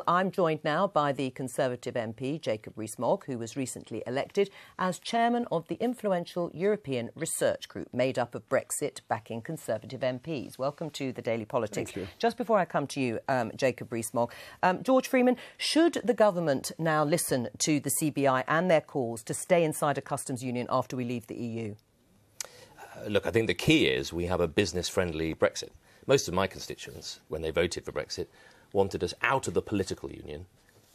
I'm joined now by the Conservative MP, Jacob Rees-Mogg, who was recently elected as chairman of the influential European Research Group made up of Brexit-backing Conservative MPs. Welcome to the Daily Politics. Thank you. Just before I come to you, Jacob Rees-Mogg, George Freeman, should the government now listen to the CBI and their calls to stay inside a customs union after we leave the EU? Look, I think the key is we have a business-friendly Brexit. Most of my constituents, when they voted for Brexit, wanted us out of the political union,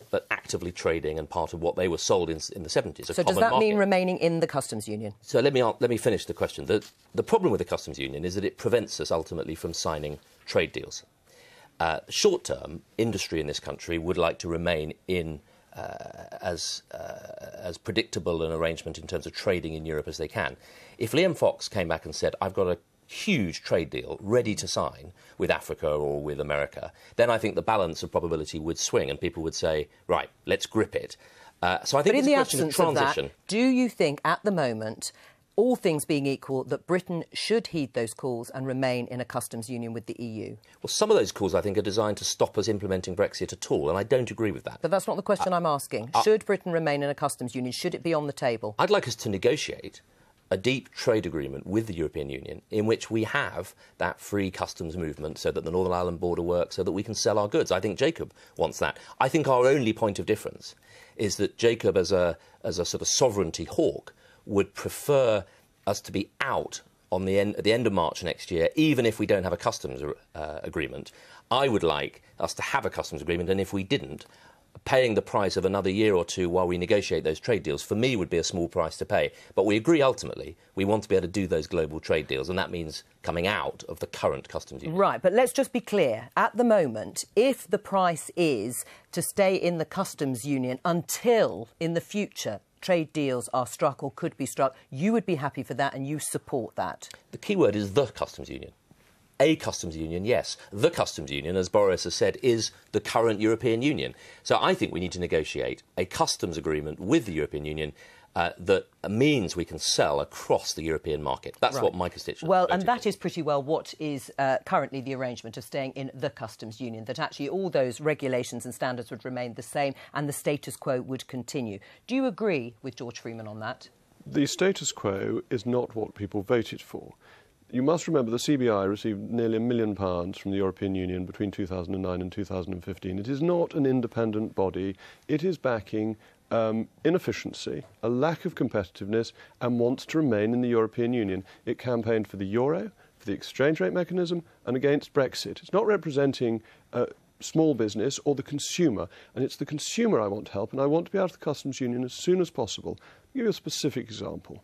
but actively trading and part of what they were sold in the 70s. So does that mean remaining in the customs union? So let me finish the question. The problem with the customs union is that it prevents us ultimately from signing trade deals. Short term, industry in this country would like to remain in as predictable an arrangement in terms of trading in Europe as they can. If Liam Fox came back and said, I've got a huge trade deal ready to sign with Africa or with America, then I think the balance of probability would swing and people would say, right, let's grip it. So I think it's a question of transition. That, do you think at the moment, all things being equal, that Britain should heed those calls and remain in a customs union with the EU? Well, some of those calls, I think, are designed to stop us implementing Brexit at all, and I don't agree with that. But that's not the question I'm asking. Should Britain remain in a customs union? Should it be on the table? I'd like us to negotiate a deep trade agreement with the European Union in which we have that free customs movement so that the Northern Ireland border works, so that we can sell our goods. I think Jacob wants that. I think our only point of difference is that Jacob, as a sort of sovereignty hawk, would prefer us to be out at the end of March next year, even if we don't have a customs agreement. I would like us to have a customs agreement, and if we didn't, paying the price of another year or two while we negotiate those trade deals, for me, would be a small price to pay. But we agree ultimately we want to be able to do those global trade deals, and that means coming out of the current customs union. Right, but let's just be clear. At the moment, if the price is to stay in the customs union until, in the future, trade deals are struck or could be struck, you would be happy for that and you support that? The key word is the customs union. A customs union, yes. The customs union, as Boris has said, is the current European Union. So I think we need to negotiate a customs agreement with the European Union that means we can sell across the European market. That's right. What my constituents Well, and that is pretty well what is currently the arrangement of staying in the customs union, that actually all those regulations and standards would remain the same and the status quo would continue. Do you agree with George Freeman on that? The status quo is not what people voted for. You must remember the CBI received nearly £1 million from the European Union between 2009 and 2015. It is not an independent body. It is backing inefficiency, a lack of competitiveness, and wants to remain in the European Union. It campaigned for the euro, for the exchange rate mechanism, and against Brexit. It's not representing small business or the consumer, and it's the consumer I want to help, and I want to be out of the customs union as soon as possible. I'll give you a specific example.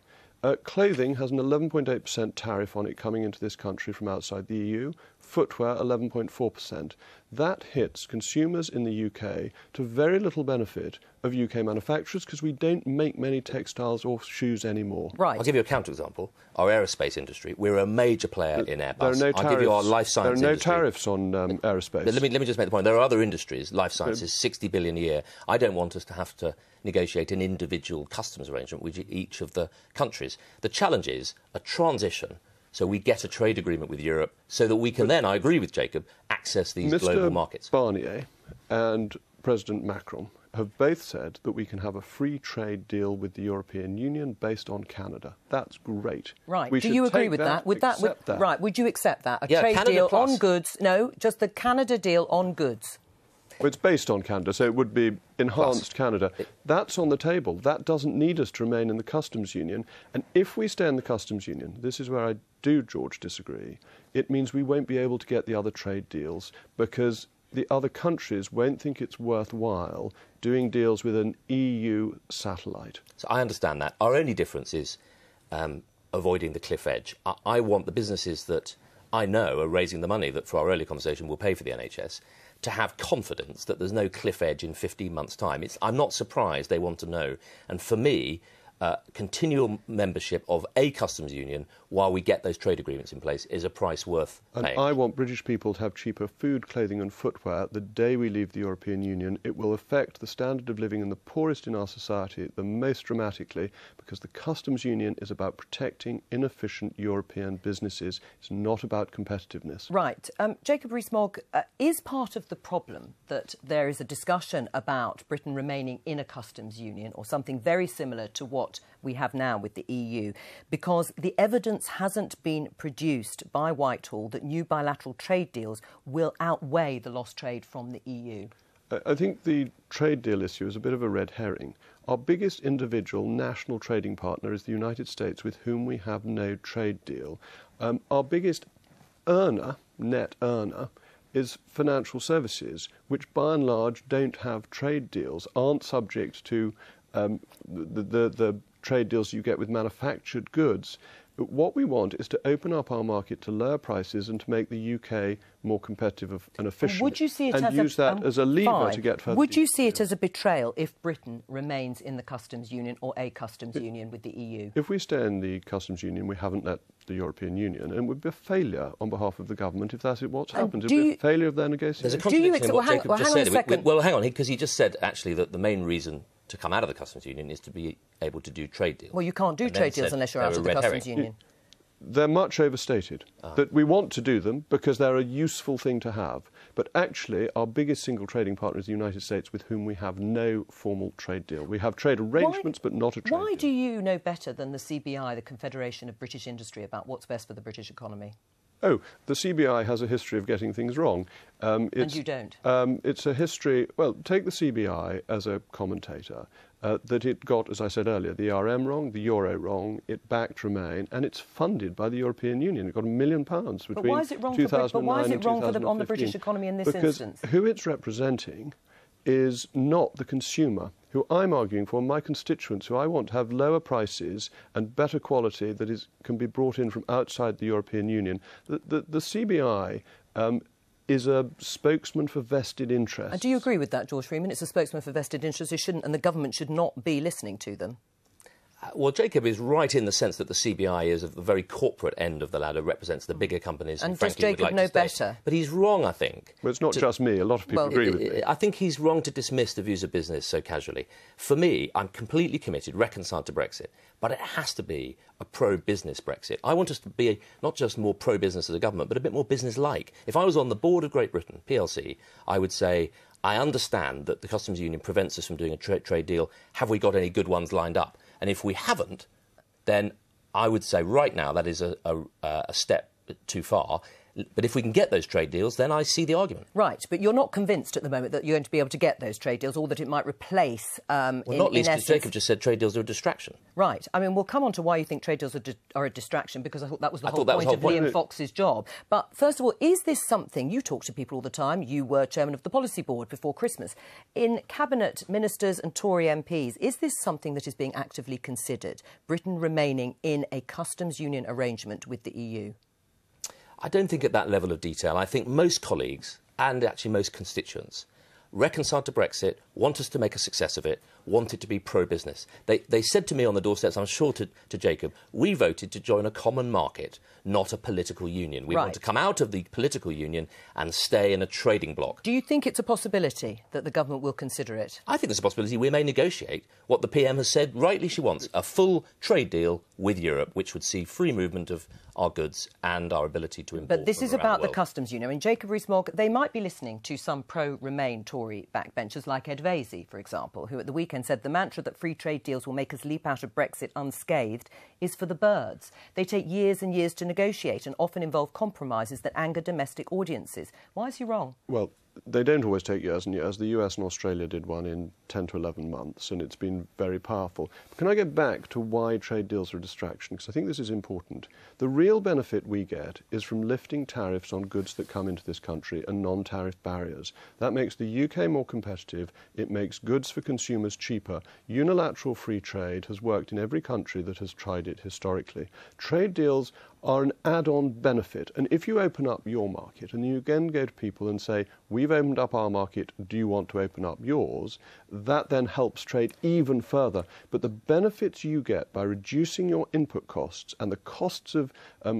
Clothing has an 11.8% tariff on it coming into this country from outside the EU. Footwear, 11.4%. That hits consumers in the UK to very little benefit of UK manufacturers because we don't make many textiles or shoes anymore. Right. I'll give you a counterexample. Our aerospace industry, we're a major player in Airbus. There are no tariffs. I'll give you our life science There are no industry. tariffs on aerospace. Let me just make the point. There are other industries, life sciences, 60 billion a year. I don't want us to have to negotiate an individual customs arrangement with each of the countries. The challenge is a transition, so we get a trade agreement with Europe so that we can then, I agree with Jacob, access these global markets. Mr. Barnier and President Macron have both said that we can have a free trade deal with the European Union based on Canada. That's great. Right. We Do you agree with that? Right. Would you accept that? A trade Canada deal plus. on goods? No, just the Canada deal on goods. Well, it's based on Canada, so it would be enhanced Canada. That's on the table. That doesn't need us to remain in the customs union. And if we stay in the customs union, this is where I do, George, disagree, it means we won't be able to get the other trade deals because the other countries won't think it's worthwhile doing deals with an EU satellite. So I understand that. Our only difference is avoiding the cliff edge. I want the businesses that I know are raising the money that, for our earlier conversation, will pay for the NHS, to have confidence that there's no cliff edge in 15 months' time. I'm not surprised they want to know. And for me, continual membership of a customs union while we get those trade agreements in place is a price worth paying. And I want British people to have cheaper food, clothing and footwear the day we leave the European Union. It will affect the standard of living in the poorest in our society the most dramatically, because the customs union is about protecting inefficient European businesses. It's not about competitiveness. Right. Jacob Rees-Mogg, is part of the problem that there is a discussion about Britain remaining in a customs union or something very similar to what we have now with the EU, because the evidence hasn't been produced by Whitehall that new bilateral trade deals will outweigh the lost trade from the EU? I think the trade deal issue is a bit of a red herring. Our biggest individual national trading partner is the United States, with whom we have no trade deal. Our biggest net earner, is financial services, which by and large don't have trade deals, aren't subject to the trade deals you get with manufactured goods. But what we want is to open up our market to lower prices and to make the UK more competitive and efficient. Would you see it and use that as a lever to get further? Would you see it as a betrayal if Britain remains in the customs union or a customs union with the EU? If we stay in the customs union, we haven't let the European Union, and it would be a failure on behalf of the government if that's what's happened. It would be a failure of their negotiations. There's a contradiction in what Jacob just said. Well, hang on, because he just said actually that the main reason to come out of the customs union is to be able to do trade deals. Well, you can't do trade deals unless you're out of the customs union. They're much overstated. That we want to do them because they're a useful thing to have. But actually, our biggest single trading partner is the United States, with whom we have no formal trade deal. We have trade arrangements, but not a trade deal. Why do you know better than the CBI, the Confederation of British Industry, about what's best for the British economy? Oh, the CBI has a history of getting things wrong. And you don't? It's a history... Well, take the CBI as a commentator, that it got, as I said earlier, the RM wrong, the Euro wrong, it backed Remain, and it's funded by the European Union. It got £1 million between 2009 but why is it wrong on the British economy in this instance? Because who it's representing is not the consumer, who I'm arguing for, my constituents, who I want to have lower prices and better quality that can be brought in from outside the European Union. The CBI is a spokesman for vested interests. And do you agree with that, George Freeman? It's a spokesman for vested interests who shouldn't, and the government should not be listening to them. Well, Jacob is right in the sense that the CBI is at the very corporate end of the ladder, represents the bigger companies. And frankly, does Jacob would like know to stay. better? But he's wrong, I think. Well, it's not just me. A lot of people agree with me. I think he's wrong to dismiss the views of business so casually. For me, I'm completely committed, reconciled to Brexit, but it has to be a pro-business Brexit. I want us to be not just more pro-business as a government, but a bit more business-like. If I was on the board of Great Britain, PLC, I would say, I understand that the customs union prevents us from doing a trade deal. Have we got any good ones lined up? And if we haven't, then I would say right now that is a step too far. But if we can get those trade deals, then I see the argument. Right, but you're not convinced at the moment that you're going to be able to get those trade deals, or that it might replace, well, not least because Jacob just said trade deals are a distraction. Right. I mean, we'll come on to why you think trade deals are a distraction, because I thought that was the whole point of Liam Fox's job. But first of all, is this something... You talk to people all the time. You were chairman of the policy board before Christmas. In Cabinet ministers and Tory MPs, is this something that is being actively considered, Britain remaining in a customs union arrangement with the EU? I don't think at that level of detail. I think most colleagues, and actually most constituents, reconciled to Brexit, want us to make a success of it, want it to be pro-business. They said to me on the doorsteps, I'm sure to Jacob, we voted to join a common market, not a political union. We want to come out of the political union and stay in a trading bloc. Do you think it's a possibility that the government will consider it? I think there's a possibility we may negotiate what the PM has said rightly she wants, a full trade deal with Europe, which would see free movement of our goods and our ability to import. But this is about the customs union. I mean, Jacob Rees-Mogg, they might be listening to some pro-Remain Tory backbenchers like Ed Vaizey, for example, who at the weekend said the mantra that free trade deals will make us leap out of Brexit unscathed is for the birds. They take years and years to negotiate and often involve compromises that anger domestic audiences. Why is he wrong? Well, they don't always take years and years. The US and Australia did one in 10 to 11 months, and it's been very powerful. But can I get back to why trade deals are a distraction? Because I think this is important. The real benefit we get is from lifting tariffs on goods that come into this country and non-tariff barriers. That makes the UK more competitive. It makes goods for consumers cheaper. Unilateral free trade has worked in every country that has tried it historically. Trade deals are an add-on benefit. And if you open up your market and you again go to people and say, we've opened up our market, do you want to open up yours? That then helps trade even further. But the benefits you get by reducing your input costs and the costs of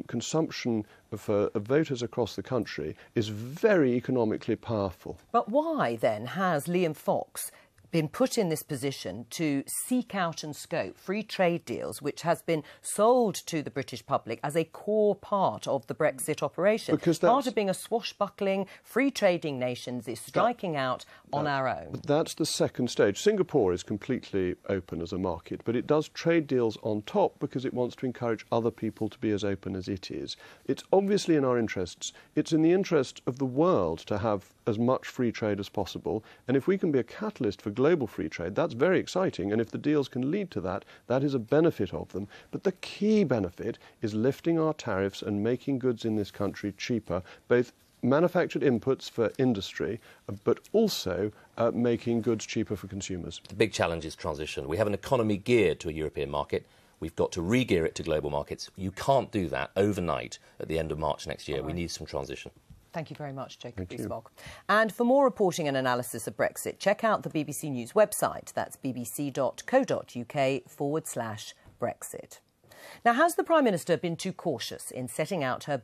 consumption for voters across the country is very economically powerful. But why then has Liam Fox been put in this position to seek out and scope free trade deals, which has been sold to the British public as a core part of the Brexit operation? Because part of being a swashbuckling, free trading nation is striking out on our own. That's the second stage. Singapore is completely open as a market, but it does trade deals on top because it wants to encourage other people to be as open as it is. It's obviously in our interests. It's in the interest of the world to have as much free trade as possible. And if we can be a catalyst for global free trade, that's very exciting. And if the deals can lead to that, that is a benefit of them. But the key benefit is lifting our tariffs and making goods in this country cheaper, both manufactured inputs for industry, but also making goods cheaper for consumers. The big challenge is transition. We have an economy geared to a European market. We've got to re-gear it to global markets. You can't do that overnight at the end of March next year. We need some transition. Thank you very much, Jacob Rees-Mogg. And for more reporting and analysis of Brexit, check out the BBC News website. That's bbc.co.uk/Brexit. Now, has the Prime Minister been too cautious in setting out her